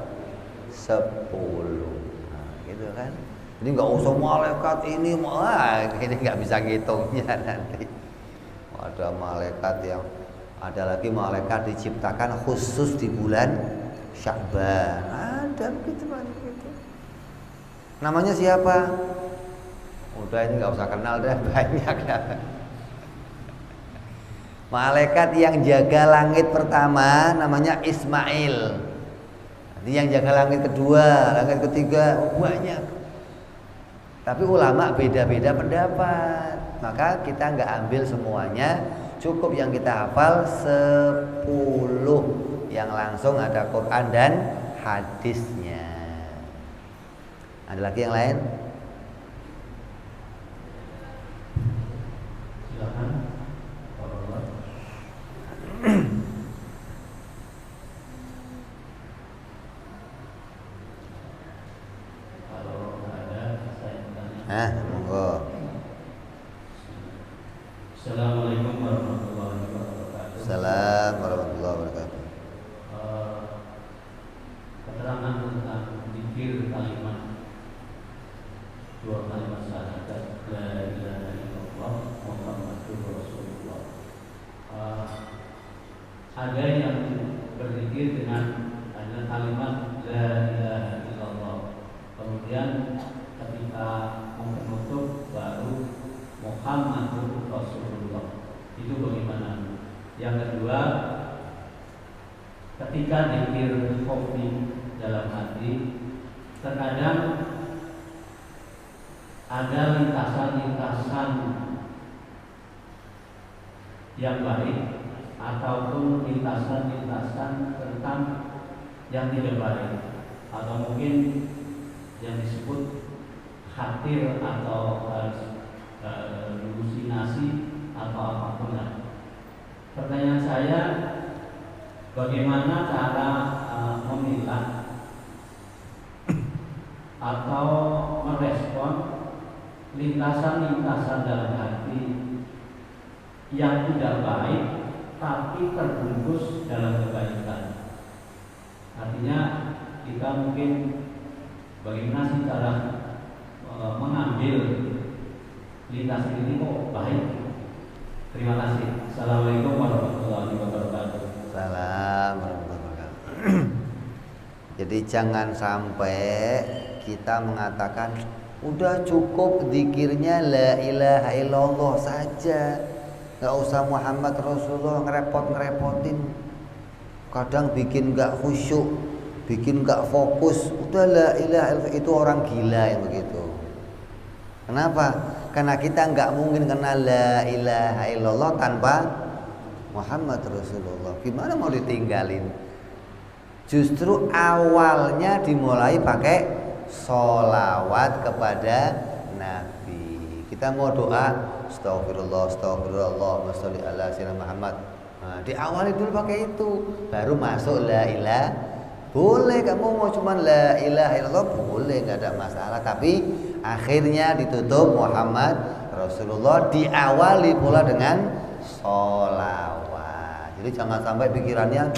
10. Nah, gitu kan. Jadi nggak usah malaikat ini, ini nggak bisa ngitungnya nanti. Ada malaikat yang ada lagi malaikat diciptakan khusus di bulan Sya'ban. Ada begitu. Namanya siapa? Udah ini nggak usah kenal deh, banyak dah. Malaikat yang jaga langit pertama namanya Ismail. Nanti yang jaga langit kedua, langit ketiga, banyak. Tapi ulama beda-beda pendapat. Maka kita nggak ambil semuanya, cukup yang kita hafal 10 yang langsung ada Quran dan hadisnya. Ada lagi yang lain? Silakan. Monggo. Assalamualaikum warahmatullahi wabarakatuh. Assalamualaikum warahmatullahi wabarakatuh. Keterangan tentang zikir kalimat 2 kalimat syahadat la ilaha illallah Muhammadur Rasulullah. Ada yang berzikir dengan kalimat la ilaha illallah. Kemudian ketika menutup baru Muhammadur Rasulullah. Itu bagaimana? Yang kedua, ketika zikir khofi dalam hati, terkadang ada lintasan-lintasan yang baik ataupun lintasan-lintasan tentang yang tidak baik, atau mungkin yang disebut khatir atau halusinasi atau apapun. Pertanyaan saya, bagaimana cara memilah atau merespon lintasan-lintasan dalam hati yang tidak baik tapi terbungkus dalam kebaikan? Artinya kita mungkin bagaimana sih cara mengambil lintasan ini kok baik? Terima kasih. Assalamualaikum warahmatullahi wabarakatuh. Salam warahmatullahi wabarakatuh. Jadi jangan sampai kita mengatakan udah cukup zikirnya la ilaha illallah saja, nggak usah Muhammad Rasulullah, ngerepotin. Kadang bikin nggak khusyuk, bikin nggak fokus. Udah la ilaha illallah, itu orang gila yang begitu. Kenapa? Karena kita nggak mungkin kenal la ilaha illallah tanpa Muhammad Rasulullah. Gimana mau ditinggalin? Justru awalnya dimulai pakai sholawat kepada Nabi. Kita mau doa Astaghfirullah, Allahumma sholli ala sayyidina Muhammad. Nah, diawali dulu pakai itu, baru masuk la ilaha. Boleh kamu mau cuman la ilaha illallah, boleh, nggak ada masalah. Tapi akhirnya ditutup Muhammad Rasulullah, diawali pula dengan sholawat. Jadi jangan sampai pikirannya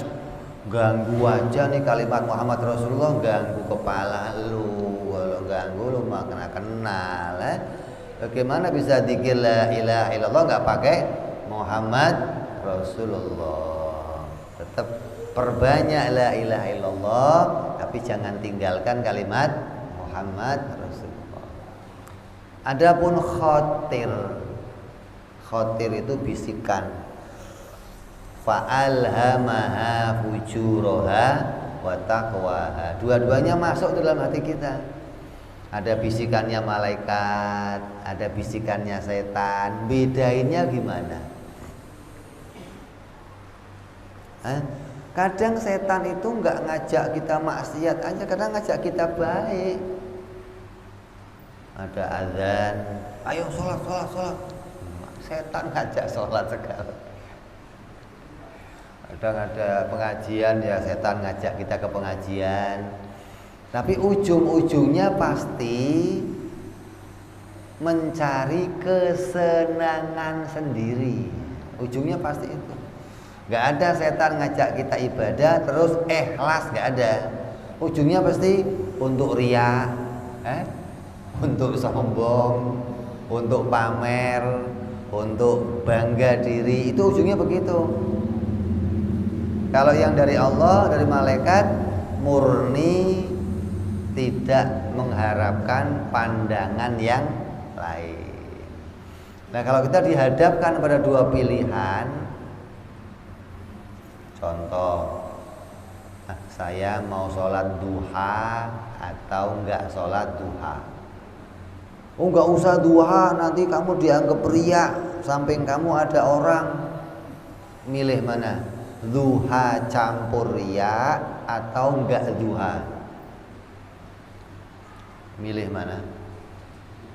ganggu aja nih kalimat Muhammad Rasulullah, ganggu kepala lu. Kalau ganggu lu mah kenal. Bagaimana bisa zikir la ilaha illallah nggak pakai Muhammad Rasulullah? Tetap Perbanyak la ilaha illallah, tapi jangan tinggalkan kalimat Muhammad Rasulullah. Adapun khotir, khotir itu bisikan. Fa'alhamaha fujuraha wa taqwaha. Dua-duanya masuk dalam hati kita. Ada bisikannya malaikat, ada bisikannya setan. Bedainnya gimana? Kadang setan itu nggak ngajak kita maksiat aja, kadang ngajak kita baik. Ada azan, ayo sholat. Setan ngajak sholat segala. Kadang ada pengajian, ya setan ngajak kita ke pengajian. Tapi ujung-ujungnya pasti mencari kesenangan sendiri. Ujungnya pasti itu. Gak ada setan ngajak kita ibadah terus ikhlas, gak ada. Ujungnya pasti untuk riya, untuk sombong, untuk pamer, untuk bangga diri. Itu ujungnya begitu. Kalau yang dari Allah, dari malaikat, murni, tidak mengharapkan pandangan yang lain. Nah, kalau kita dihadapkan pada dua pilihan, contoh, saya mau sholat duha atau enggak sholat duha. Oh, enggak usah duha, nanti kamu dianggap riya, samping kamu ada orang. Milih mana? Duha campur riya atau enggak duha? Milih mana?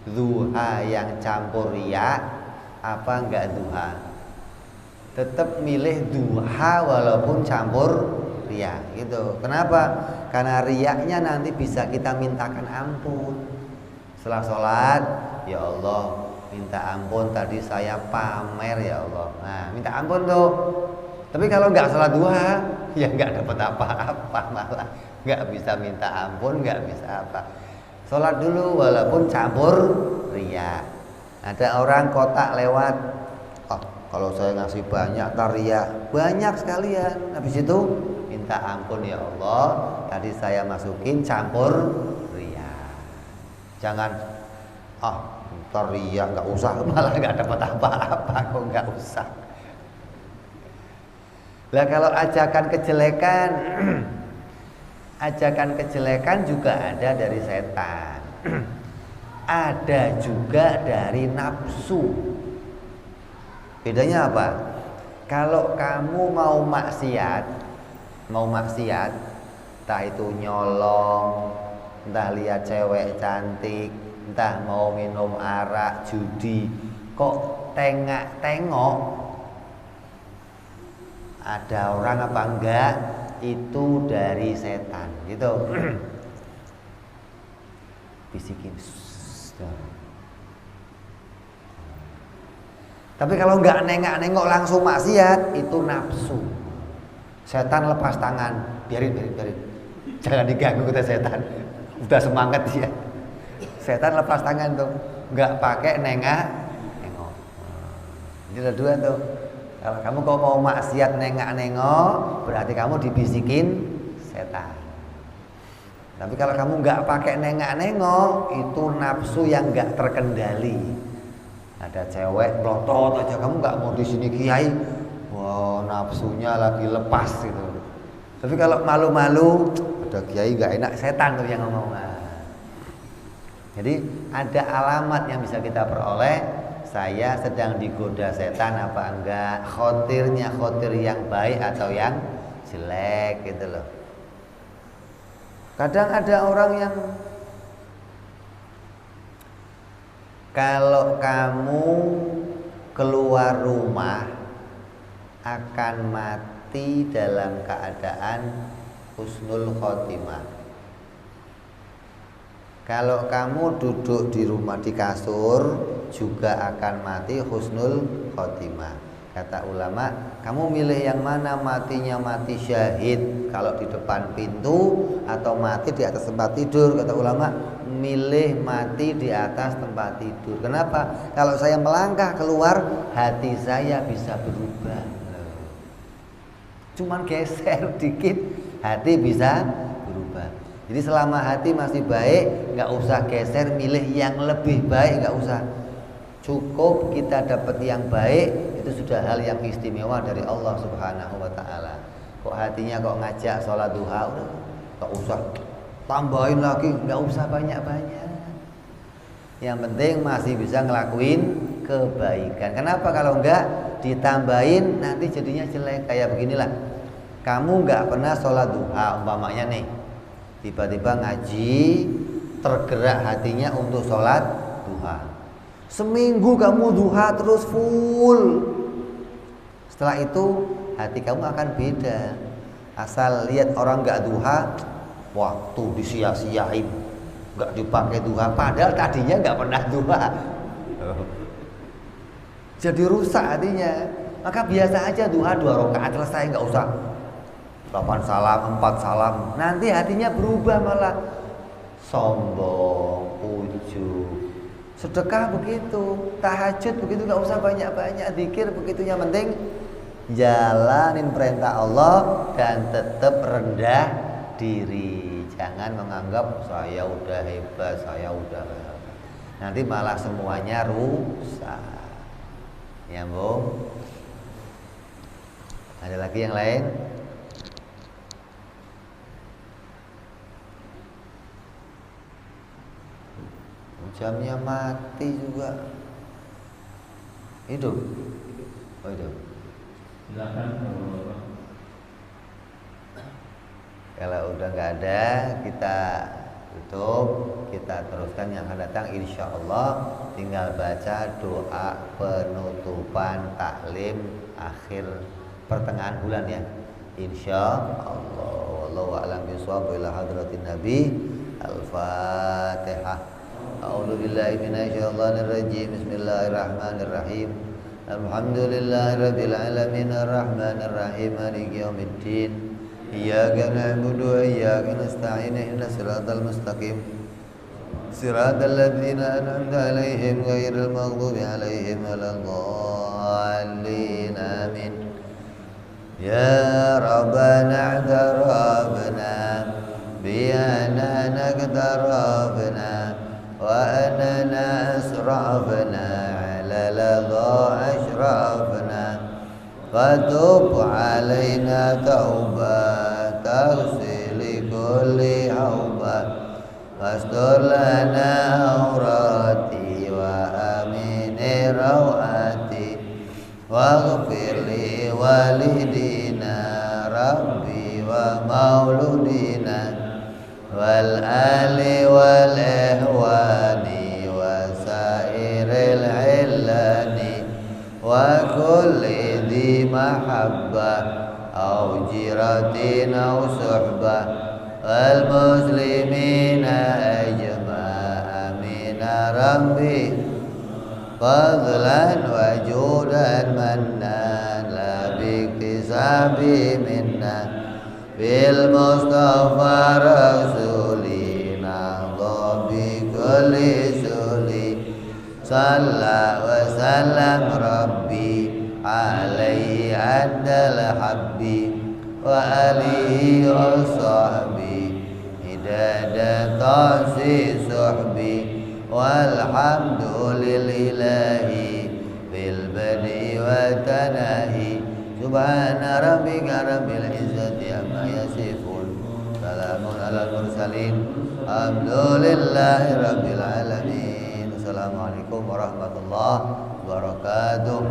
Duha yang campur riya apa enggak duha? Tetap milih duha walaupun campur riya gitu. Kenapa? Karena riyanya nanti bisa kita mintakan ampun. Setelah sholat, ya Allah, minta ampun tadi saya pamer ya Allah. Nah, minta ampun tuh. Tapi kalau nggak sholat duha, ya nggak dapat apa-apa, malah nggak bisa minta ampun, nggak bisa apa. Sholat dulu walaupun campur riya. Ada orang kotak lewat, oh, kalau saya ngasih banyak tar riya, banyak sekalian. Habis itu minta ampun ya Allah, tadi saya masukin campur riya. Jangan, tar riya nggak usah, malah nggak dapat apa-apa, kok nggak usah. Lah kalau ajakan kejelekan, ajakan kejelekan juga ada dari setan. Ada juga dari nafsu. Bedanya apa? Kalau kamu mau maksiat, entah itu nyolong, entah lihat cewek cantik, entah mau minum arak, judi, kok tengok ada orang apa enggak, itu dari setan gitu. Bisikin. Tapi kalau enggak nengok langsung maksiat, itu nafsu. Setan lepas tangan, biarin. Jangan diganggu kata setan. Udah semangat dia. Setan lepas tangan tuh, enggak pakai nengok. Ini ada dua tuh. Kalau kamu mau maksiat nengok, berarti kamu dibisikin setan. Tapi kalau kamu nggak pakai nengok, itu nafsu yang nggak terkendali. Ada cewek melotot aja, kamu nggak mau di sini kiai, wah nafsunya lagi lepas gitu. Tapi kalau malu-malu, ada kiai nggak enak, setan tuh yang ngomong. Jadi ada alamat yang bisa kita peroleh. Saya sedang digoda setan apa enggak, khotirnya khotir yang baik atau yang jelek gitu loh. Kadang ada orang yang kalau kamu keluar rumah akan mati dalam keadaan husnul khotimah. Kalau kamu duduk di rumah di kasur juga akan mati husnul khotimah. Kata ulama, kamu milih yang mana, matinya mati syahid kalau di depan pintu atau mati di atas tempat tidur? Kata ulama, milih mati di atas tempat tidur. Kenapa? Kalau saya melangkah keluar, hati saya bisa berubah. Cuman geser dikit hati bisa berubah. Jadi selama hati masih baik, nggak usah geser, milih yang lebih baik, nggak usah. Cukup kita dapat yang baik, itu sudah hal yang istimewa dari Allah Subhanahu wa Ta'ala. Kok hatinya kok ngajak sholat duha, udah nggak usah tambahin lagi, nggak usah banyak-banyak. Yang penting masih bisa ngelakuin kebaikan. Kenapa kalau enggak ditambahin nanti jadinya jelek? Kayak beginilah, kamu nggak pernah sholat duha umpamanya nih, tiba-tiba ngaji, tergerak hatinya untuk sholat duha. Seminggu kamu duha terus full. Setelah itu hati kamu akan beda. Asal lihat orang nggak duha, waktu disia-siain, nggak dipakai duha. Padahal tadinya nggak pernah duha. Jadi rusak hatinya. Maka biasa aja duha 2 rakaat selesai, nggak usah 8 salam, 4 salam. Nanti hatinya berubah malah sombong, ujub. Sedekah begitu, tahajud begitu, nggak usah banyak-banyak, zikir begitu. Yang penting jalanin perintah Allah dan tetap rendah diri. Jangan menganggap saya udah hebat, saya udah hebat. Nanti malah semuanya rusak. Ya, Bu. Ada lagi yang lain? Jamnya mati juga. Hidup. Oh, hidup. Silakan. Kalau udah nggak ada, kita tutup, kita teruskan yang akan datang. Insya Allah tinggal baca doa penutupan taklim akhir pertengahan bulan ya. Insya Allah. Wallahu a'lam bishawab. Ila hadratin Nabi. Al-Fatihah. A'udzu billahi minasyaitonir rajim. Bismillahirrahmanirrahim. Alhamdulillahirabbil alamin arrahmanir rahim maliki yaumiddin. Iyyaka na'budu wa iyyaka nasta'in ihdinas siratal mustaqim. Siratal ladzina an'amta 'alaihim ghairil maghdubi 'alaihim waladdallin. Amin. Ya Rabbana i'tarafna bi annana qtarafna wa annana asrafna 'ala ladha ashrafna fatub 'alaina taubat taghsil kulli haubat wastur lana aurati wa amin rawati waghfir li walidina rabbi wa mauludina wal ali wal ihwani wa sairil illani wa kulli dhi mahabbah au jiratin au suhbah wal muslimina ajma' amin rabbi fadlan wa judan mannan la biktisabi minna bil mustafa rasulina dhabi kulli suli salla wa sallam rabbi alaihi adal habbi wa alihi wa sahbi hidada tasi suhbi walhamdulillahi bil badi wa tanahi subhana rabbika rabbil izzati amma yasifun salamun alal mursalin alhamdulillahi rabbil alamin. Assalamualaikum warahmatullahi wabarakatuh.